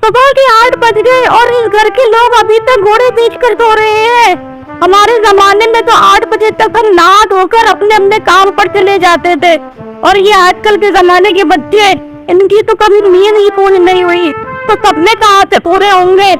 सुबह के 8 बज गए और इस घर के लोग अभी तक घोड़े बेच कर सो रहे हैं। हमारे जमाने में तो 8 बजे तक हम नहा धोकर अपने अपने काम पर चले जाते थे, और ये आजकल के जमाने के बच्चे, इनकी तो कभी नींद ही पूरी नहीं हुई, तो सपने कहाँ से पूरे होंगे।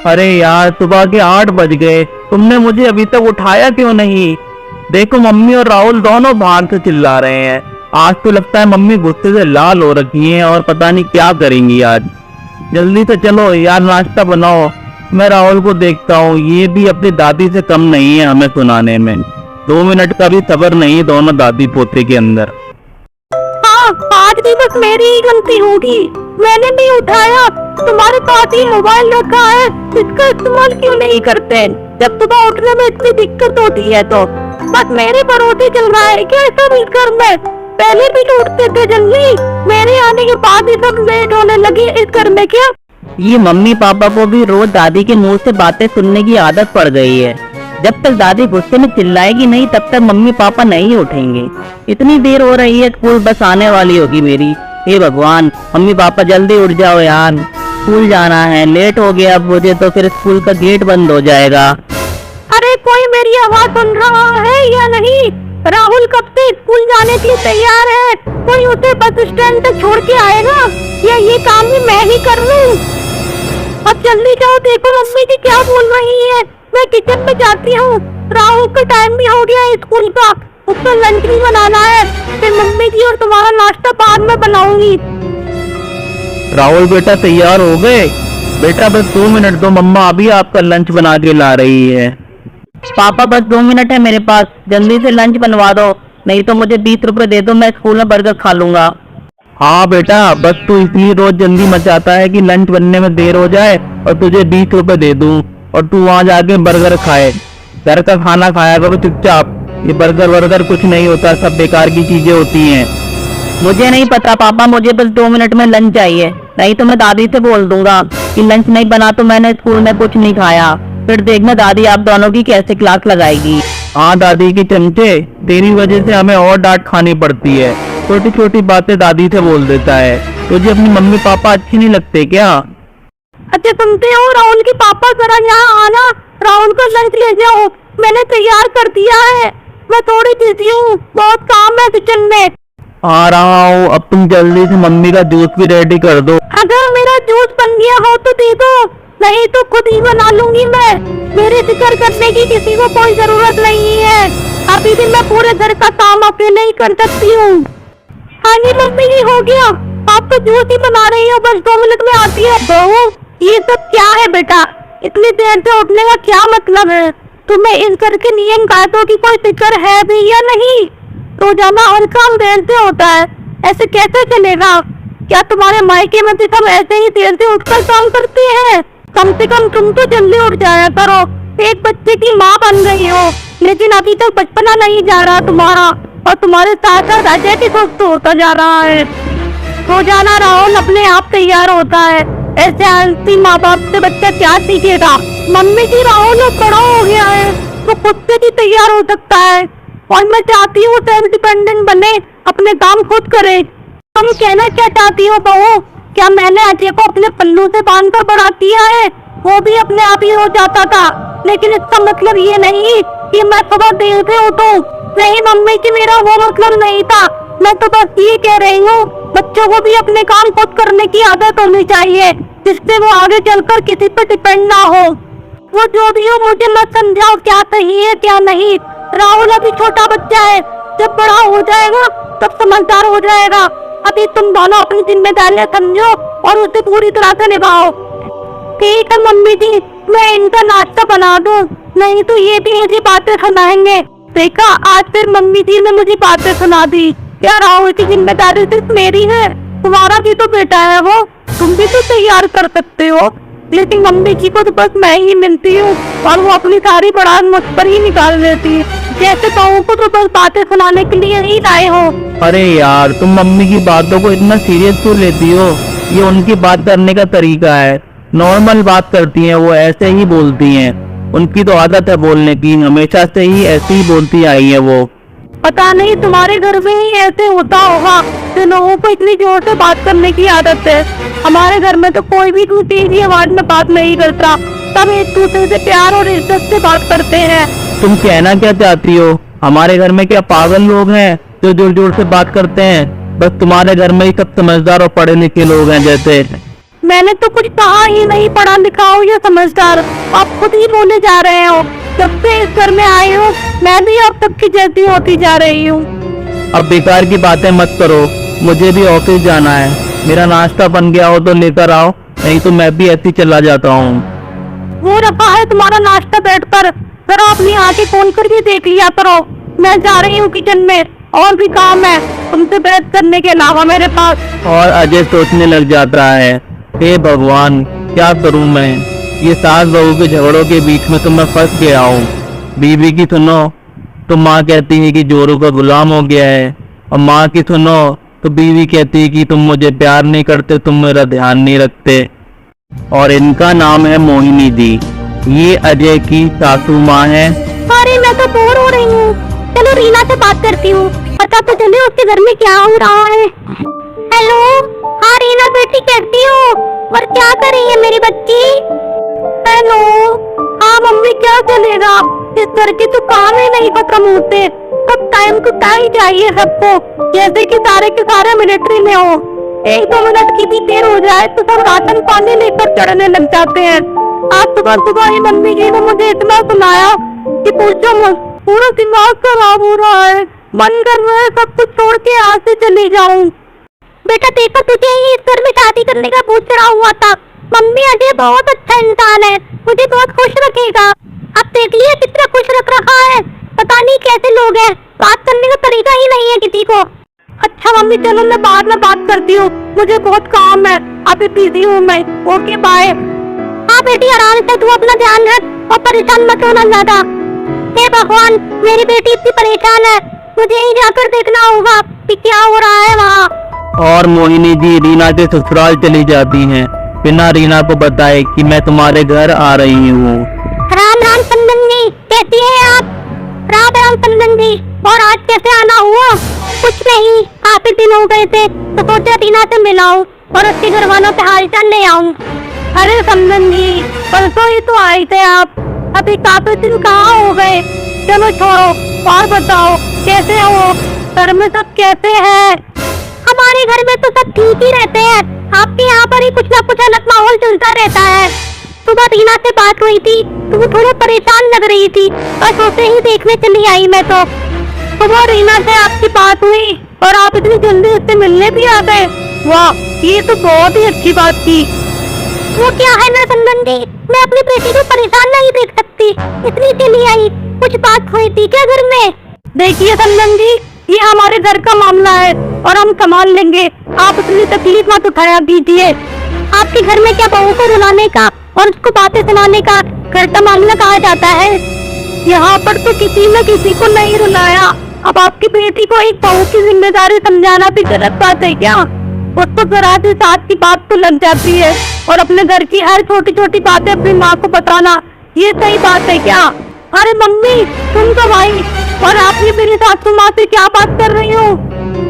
अरे यार, सुबह के 8 बज गए, तुमने मुझे अभी तक उठाया क्यों नहीं? देखो, मम्मी और राहुल दोनों बाहर से चिल्ला रहे हैं। आज तो लगता है मम्मी गुस्से से लाल हो रखी हैं और पता नहीं क्या करेंगी आज। जल्दी से चलो यार, नाश्ता बनाओ। मैं राहुल को देखता हूँ, ये भी अपनी दादी से कम नहीं है हमें सुनाने में। 2 मिनट का भी सब्र नहीं दोनों दादी पोते के अंदर। हाँ, आज भी बस मेरी ही गलती होगी, मैंने नहीं उठाया। तुम्हारे पास ही मोबाइल रखा है, इसका इस्तेमाल क्यों नहीं करते? जब सुबह उठने में इतनी दिक्कत होती है तो बस मेरे भरोसे चल रहा है क्या सब इस घर में? पहले भी तो उठते थे जल्दी, मेरे आने के बाद ही सब लेट होने लगी इस घर में क्या? ये मम्मी पापा को भी रोज दादी के मुंह से बातें सुनने की आदत पड़ गई है। जब तक दादी गुस्से में चिल्लाएगी नहीं तब तक मम्मी पापा नहीं उठेंगे। इतनी देर हो रही है, स्कूल बस आने वाली होगी मेरी। हे भगवान, मम्मी पापा जल्दी उठ जाओ यार, स्कूल जाना है। लेट हो गया अब मुझे तो फिर स्कूल का गेट बंद हो जाएगा। अरे कोई मेरी आवाज सुन रहा है या नहीं? राहुल कब से स्कूल जाने के लिए तैयार है, कोई उसे बस स्टैंड तक छोड़ के आएगा या ये काम भी मैं ही कर लूं? अब जल्दी जाओ, देखो मम्मी जी क्या बोल रही है। मैं किचन में जाती हूँ, राहुल का टाइम भी हो गया है स्कूल का, उसका लंच भी बनाना है। फिर मम्मी जी और तुम्हारा नाश्ता बाद में बनाऊंगी। राहुल बेटा तैयार हो गए? बेटा बस 2 मिनट दो, मम्मा अभी आपका लंच बना के ला रही है। पापा बस 2 मिनट है मेरे पास, जल्दी से लंच बनवा दो, नहीं तो मुझे 20 रुपए दे दो, मैं स्कूल में बर्गर खा लूंगा। हाँ बेटा, बस तू इसलिए रोज जल्दी मचाता है कि लंच बनने में देर हो जाए और तुझे 20 रुपए दे दूं और तू वहाँ जाके बर्गर खाए। घर का खाना खाया करो चुपचाप, ये बर्गर वर्गर कुछ नहीं होता, सब बेकार की चीजें होती हैं। मुझे नहीं पता पापा, मुझे बस 2 मिनट में लंच चाहिए, नहीं तो मैं दादी से बोल दूंगा कि लंच नहीं बना तो मैंने स्कूल में कुछ नहीं खाया। फिर देखना दादी आप दोनों की कैसे क्लास लगाएगी। हाँ दादी के चमचे, तेरी वजह से हमें और डांट खानी पड़ती है। छोटी छोटी बातें दादी से बोल देता है। तुझे अपनी मम्मी पापा अच्छी नहीं लगते क्या? अच्छा सुनते हो राहुल के पापा, जरा यहाँ आना, राहुल को लंच ले जाओ, मैंने तैयार कर दिया है। मैं थोड़ी बिजी हूँ, बहुत काम है किचन में। आ रहा हूँ, अब तुम जल्दी से मम्मी का जूस भी रेडी कर दो। अगर मेरा जूस बन गया हो तो दे दो, नहीं तो खुद ही बना लूंगी मैं। मेरे फिक्र करने की किसी को कोई जरूरत नहीं है, अभी भी मैं पूरे घर का काम अकेले ही कर सकती हूँ। हाँ जी मम्मी जी, हो गया, आप तो जूस ही बना रही हो, बस 2 मिनट में आती है। बहू ये सब क्या है बेटा, इतनी देर से उठने का क्या मतलब है? तुम्हें इस घर के नियम कायदों की कोई फिक्र है भी या नहीं? रोजाना हर काम देर से होता है, ऐसे कैसे चलेगा? क्या तुम्हारे मायके में भी सब ऐसे ही देर से उठकर काम करते हैं? कम से कम तुम तो जल्दी उठ जाया करो, एक बच्चे की माँ बन गई हो, लेकिन अभी तक बचपना नहीं जा रहा तुम्हारा, और तुम्हारे साथ साथ अजय भी सुस्त होता जा रहा है। रोजाना राहुल अपने आप तैयार होता है, ऐसे आलसी माँ बाप से बच्चा क्या सीखेगा? मम्मी जी राहुल अब बड़ा हो गया है, वो खुद से भी तैयार हो सकता है, और मैं चाहती हूँ सेल्फ डिपेंडेंट बने, अपने काम खुद करे। तुम कहना क्या चाहती हो बहू? क्या मैंने अजय को अपने पल्लू से बांधकर बड़ा किया है? वो भी अपने आप ही हो जाता था, लेकिन इसका मतलब ये नहीं कि मैं सुबह देर से उठूं। नहीं मम्मी जी, मेरा वो मतलब नहीं था, मैं तो बस ये कह रही हूँ बच्चों को भी अपने काम खुद करने की आदत होनी चाहिए, जिससे वो आगे चलकर किसी पर डिपेंड ना हो। वो जो भी हो मुझे मत समझाओ क्या सही है क्या नहीं। राहुल अभी छोटा बच्चा है, जब बड़ा हो जाएगा तब समझदार हो जाएगा। अभी तुम दोनों अपनी जिम्मेदारियां समझो और उसे पूरी तरह से निभाओ। ठीक है मम्मी जी, मैं इनका नाश्ता बना दूं, नहीं तो ये भी मुझे बातें सुनाएंगे। देखा, आज फिर मम्मी जी ने मुझे बातें सुना दी। क्या राहुल की जिम्मेदारी सिर्फ मेरी है? तुम्हारा भी तो बेटा है वो, तुम भी तो तैयार कर सकते हो, लेकिन मम्मी जी को तो बस मैं ही मिलती हूँ और वो अपनी सारी पढ़ाई मुझ पर ही निकाल देती है। जैसे बहू को तो बस बातें सुनाने के लिए ही लाए हो। अरे यार, तुम मम्मी की बातों को इतना सीरियस क्यों लेती हो? ये उनकी बात करने का तरीका है, नॉर्मल बात करती हैं वो, ऐसे ही बोलती हैं। उनकी तो आदत है बोलने की, हमेशा से ही ऐसे ही बोलती आई है वो। पता नहीं तुम्हारे घर में ही ऐसे होता होगा, ऐसे लोगों को इतनी जोर से बात करने की आदत है। हमारे घर में तो कोई भी इतनी तेजी आवाज में बात नहीं करता, सब एक दूसरे से प्यार और इज्जत से बात करते हैं। तुम कहना क्या चाहती हो? हमारे घर में क्या पागल लोग हैं जो जोर जोर से बात करते हैं? बस तुम्हारे घर में ही सब समझदार और पढ़े लिखे लोग हैं जैसे। मैंने तो कुछ कहा ही नहीं, पढ़ा लिखा हो या समझदार, आप खुद ही बोले जा रहे हो। जब से इस घर में आई हूँ मैं भी अब तक की जैसी होती जा रही हूँ। अब बेकार की बातें मत करो, मुझे भी ऑफिस जाना है। मेरा नाश्ता बन गया हो तो लेकर आओ, नहीं तो मैं भी ऐसे ही चला जाता हूँ। वो रखा है तुम्हारा नाश्ता बेड पर, जरा अपनी आंखें खोल कर भी देख लिया करो। मैं जा रही हूँ किचन में, और भी काम है तुमसे बहस करने के अलावा मेरे पास। और अजय सोचने लग जाता है, हे भगवान क्या करूं मैं, ये सास बहू के झगड़ों के बीच में तो मैं फंस गया हूँ। बीवी की सुनो तो माँ कहती है कि जोरू का गुलाम हो गया है, और माँ की सुनो तो बीवी कहती है कि तुम मुझे प्यार नहीं करते, तुम मेरा ध्यान नहीं रखते। और इनका नाम है मोहिनी दी, ये अजय की सासू माँ है। अरे मैं तो बोर हो रही हूँ, चलो रीना से बात करती हूँ, पता तो चले उसके घर में क्या हो रहा है। हेलो, हाँ रीना बेटी कैसी हो, और क्या कर रही है मेरी बच्ची? हेलो, हाँ मम्मी क्या चलेगा, इस घर के तो काम ही नहीं खत्म होते, सब टाइम टू टाइम चाहिए सबको, जैसे कि सारे के सारे मिलिट्री में हो। एक दो मिनट की भी देर हो जाए तो सब राशन पानी लेकर चढ़ने लग जाते हैं। आज सुबह सुबह ही मम्मी जी ने मुझे इतना सुनाया कि पूछो मत, पूरा दिमाग खराब हो रहा है, मन कर रहा है सब कुछ छोड़ के यहाँ से चली जाऊं। बेटा देखो, तुझे ही इस घर में शादी करने का पूछ रहा हुआ था। मम्मी अजय बहुत अच्छा इंसान है, मुझे बहुत खुश रखेगा। अब देख लिया कितना खुश रख रखा है, पता नहीं कैसे लोग हैं, बात करने का तरीका ही नहीं है किसी को। अच्छा मम्मी चलो मैं बाद में बात करती हूँ, मुझे बहुत काम है, अभी बिजी हूँ मैं। Okay bye. हाँ बेटी आराम से, तू अपना ध्यान रख और परेशान मत होना ज्यादा। हे भगवान, मेरी बेटी इतनी परेशान है, मुझे ही जाकर देखना होगा कि क्या हो रहा है वहाँ। और मोहिनी जी रीना के ससुराल चली जाती हैं बिना रीना को बताए कि मैं तुम्हारे घर आ रही हूँ। राम राम चंदन जी, कैसी हैं आप? राम राम चंदन जी, और आज कैसे आना हुआ? कुछ नहीं, काफी दिन हो गए थे तो सोचा रीना से मिलाऊं और उसके घर वालों पे हालचाल ले आऊं। अरे चंदन जी, परसों ही तो आए थे आप, अभी काफी दिन कहाँ हो गए। चलो छोड़ो, और बताओ कैसे हो, घर में सब कैसे हैं? हमारे घर में तो सब ठीक ही रहते हैं, आपके यहाँ पर ही कुछ ना कुछ अलग माहौल चलता रहता है। सुबह रीना से बात हुई थी तो वो थोड़ा परेशान लग रही थी, बस उसे ही देखने चली आई मैं तो। सुबह रीना से आपकी बात हुई और आप इतनी जल्दी उससे मिलने भी आ गए, वाह ये तो बहुत ही अच्छी बात थी। वो क्या है ना चंदन जी, मैं अपनी बेटी को परेशान नहीं देख सकती, इसलिए चली आई। कुछ बात हुई थी क्या घर में? देखिए चंदन जी, ये हमारे घर का मामला है और हम संभाल लेंगे, आप इतनी तकलीफ मत उठाया कीजिए। आपके घर में क्या बहू को रुलाने का और उसको बातें सुनाने का घर का मामला कहा जाता है? यहाँ पर तो किसी न किसी को नहीं रुलाया। अब आपकी बेटी को एक बहू की जिम्मेदारी समझाना भी गलत बात है क्या? उसको जरा सी साथ की बात तो लग जाती है, और अपने घर की हर छोटी छोटी बातें अपनी माँ को बताना ये सही बात है क्या? अरे मम्मी तुम तो भाई, और आप ये मेरी सासू माँ से क्या बात कर रही हो?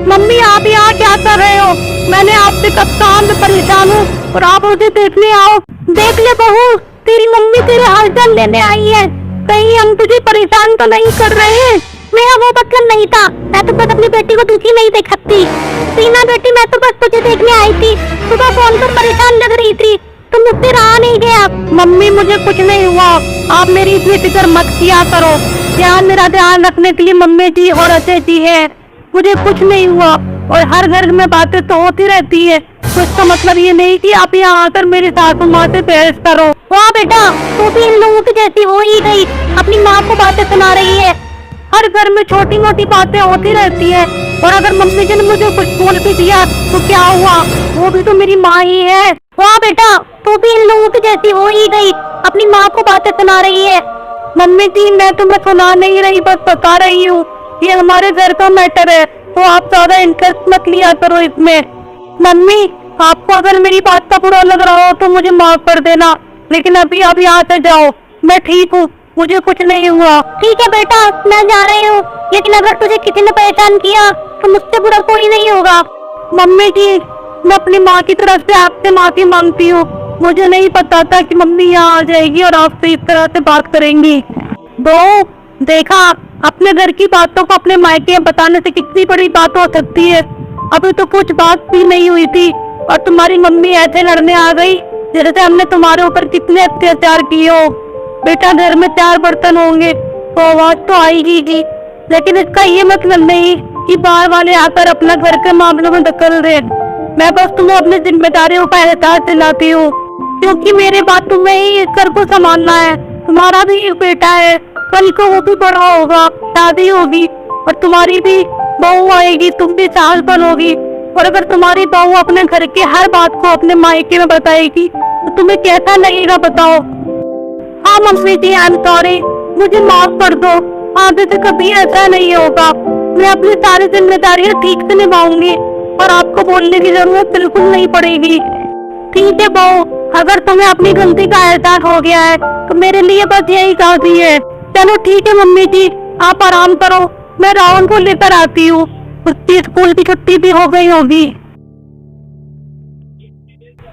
मम्मी आप यहाँ क्या कर रहे हो? मैंने आपसे कब कहा मैं परेशान हूँ और आप उसे देखने आओ। देख ले बहू, तेरी मम्मी तेरे हालचाल लेने आई है, कहीं हम तुझे परेशान तो नहीं कर रहे हैं? मेरा वो मतलब नहीं था, मैं तो बस अपनी बेटी को दुखी नहीं देख सकती। रीना बेटी मैं तो बस तुझे देखने आई थी, सुबह फोन पर परेशान लग रही थी तो मुझसे रहा नहीं गया। मम्मी मुझे कुछ नहीं हुआ, आप मेरी इतनी फिक्र मत किया करो, ध्यान मेरा ध्यान रखने के लिए मम्मी जी और अजय जी है, मुझे कुछ नहीं हुआ। और हर घर में बातें तो होती रहती है, तो इसका मतलब ये नहीं कि आप यहाँ आकर मेरी सासू माँ से बहस करो। वाह बेटा, तू भी इन लोगों की जैसी हो ही गई, अपनी माँ को बातें सुना रही है। हर घर में छोटी मोटी बातें होती रहती है, और अगर मम्मी जी ने मुझे कुछ बोल भी दिया तो क्या हुआ, वो भी तो मेरी माँ ही है। वाह बेटा, तू भी इन लोगों की जैसी हो ही गई, अपनी माँ को बातें सुना रही है। मम्मी जी मैं तुम्हें सुना नहीं रही, बस बता रही हूँ, ये हमारे घर का मैटर है, तो आप ज्यादा इंटरेस्ट मत लिया करो इसमें। मम्मी आपको अगर मेरी बात का बुरा लग रहा हो तो मुझे माफ कर देना, लेकिन अभी आप यहाँ से जाओ, मैं ठीक हूँ, मुझे कुछ नहीं हुआ। ठीक है बेटा, मैं जा रही हूँ, लेकिन अगर तुझे किसी ने परेशान किया तो मुझसे बुरा कोई नहीं होगा। मम्मी जी, मैं अपनी माँ की तरफ से आपसे माफी मांगती हूँ। मुझे नहीं पता था कि मम्मी यहाँ आ जाएगी और आपसे इस तरह से बात करेंगी। बहू, देखा, अपने घर की बातों को अपने मायके में बताने से कितनी बड़ी बात हो सकती है। अभी तो कुछ बात भी नहीं हुई थी और तुम्हारी मम्मी ऐसे लड़ने आ गई जैसे हमने तुम्हारे ऊपर कितने अत्याचार किए हो। बेटा, घर में 4 बर्तन होंगे तो आवाज तो आएगी ही, लेकिन इसका ये मतलब नहीं कि बाहर वाले आकर अपना घर के मामलों में दखल दे। मैं बस तुम्हें अपनी जिम्मेदारियों का एहसास दिलाती हूँ, क्योंकि मेरे बाद तुम्हें ही इस घर को संभालना है। तुम्हारा भी एक बेटा है, कल को वो भी बड़ा होगा, शादी होगी और तुम्हारी भी बहू आएगी, तुम भी सास बनोगी। और अगर तुम्हारी बहू अपने घर की हर बात को अपने मायके में बताएगी तो तुम्हें कैसा लगेगा, बताओ। हाँ mummy ji, I am sorry, मुझे माफ कर दो। आगे से कभी ऐसा नहीं होगा। मैं अपनी सारी जिम्मेदारियां ठीक से निभाऊंगी और आपको बोलने की जरूरत बिल्कुल नहीं पड़ेगी। ठीक है बहू, अगर तुम्हें अपनी गलती का एहसास हो गया है तो मेरे लिए बस यही काफी है। चलो ठीक है मम्मी जी, आप आराम करो, मैं राहुल को लेकर आती हूँ। उसकी स्कूल की छुट्टी भी हो गई होगी।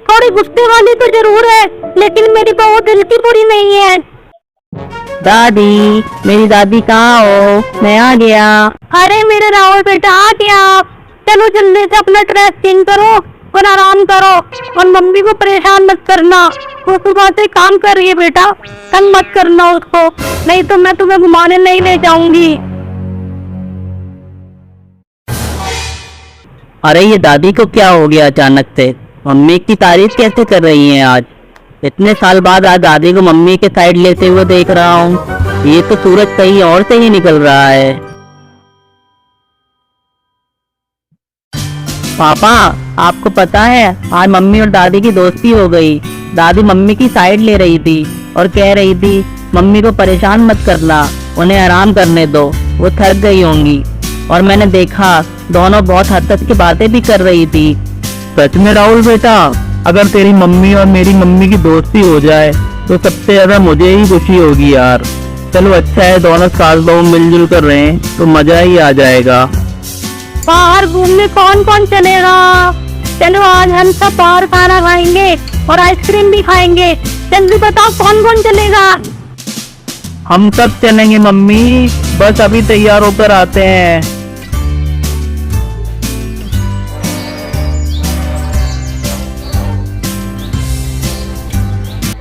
थोड़ी गुस्से वाली तो जरूर है, लेकिन मेरी बहू दिल की बुरी नहीं है। दादी, मेरी दादी कहाँ हो? मैं आ गया। अरे मेरे राहुल बेटा, आ गया। चलो जल्दी से अपना ड्रेस चेंज करो और आराम करो और मम्मी को परेशान मत करना। वो सुबह से काम कर रही है बेटा, तंग मत करना उसको, नहीं तो मैं तुम्हें घुमाने नहीं ले जाऊंगी। अरे ये दादी को क्या हो गया अचानक से? मम्मी की तारीफ कैसे कर रही हैं आज? इतने साल बाद आज दादी को मम्मी के साइड लेते हुए देख रहा हूँ। ये तो सूरज कहीं और से ही निकल रहा है। पापा, आपको पता है आज मम्मी और दादी की दोस्ती हो गई। दादी मम्मी की साइड ले रही थी और कह रही थी मम्मी को परेशान मत करना, उन्हें आराम करने दो, वो थक गई होंगी। और मैंने देखा दोनों बहुत हद तक की बातें भी कर रही थी। सच में राहुल बेटा, अगर तेरी मम्मी और मेरी मम्मी की दोस्ती हो जाए तो सबसे ज्यादा मुझे ही खुशी होगी यार। चलो अच्छा है, दोनों सास बहू मिलजुल कर रहे हैं तो मजा ही आ जाएगा। बाहर घूमने कौन कौन चलेगा? चलो आज हम सब बाहर खाना खाएंगे और आइसक्रीम भी खाएंगे। जल्दी बताओ कौन कौन चलेगा? हम सब चलेंगे मम्मी, बस अभी तैयार होकर आते हैं।